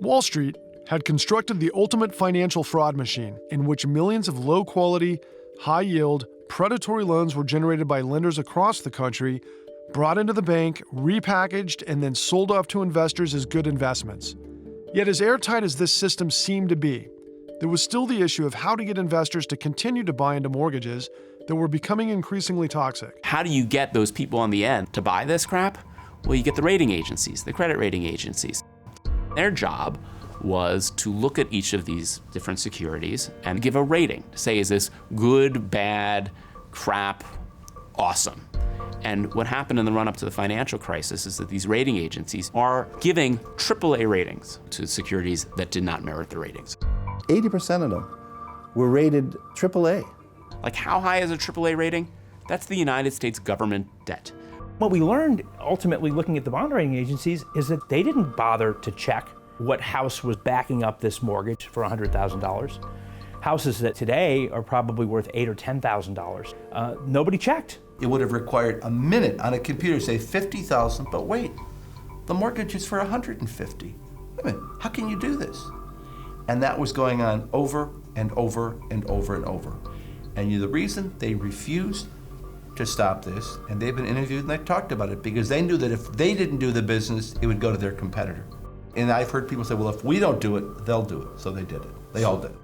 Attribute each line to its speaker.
Speaker 1: Wall Street had constructed the ultimate financial fraud machine in which millions of low-quality, high-yield, predatory loans were generated by lenders across the country, brought into the bank, repackaged, and then sold off to investors as good investments. Yet as airtight as this system seemed to be, there was still the issue of how to get investors to continue to buy into mortgages that were becoming increasingly toxic.
Speaker 2: How do you get those people on the end to buy this crap? Well, you get the rating agencies, the credit rating agencies. Their job was to look at each of these different securities and give a rating. Say, is this good, bad, crap, awesome? And what happened in the run-up to the financial crisis is that these rating agencies are giving AAA ratings to securities that did not merit the ratings.
Speaker 3: 80% of them were rated AAA.
Speaker 2: Like, how high is a AAA rating? That's the United States government debt.
Speaker 4: What we learned, ultimately looking at the bond rating agencies, is that they didn't bother to check what house was backing up this mortgage for $100,000. Houses that today are probably worth $8,000 or $10,000. Nobody checked.
Speaker 5: It would have required a minute on a computer to say $50,000, but wait, the mortgage is for $150,000. Wait a minute, how can you do this? And that was going on over and over and over and over. And the reason they refused to stop this, and they've been interviewed and they talked about it, because they knew that if they didn't do the business, it would go to their competitor. And I've heard people say, well, if we don't do it, they'll do it. So they did it. They all did it.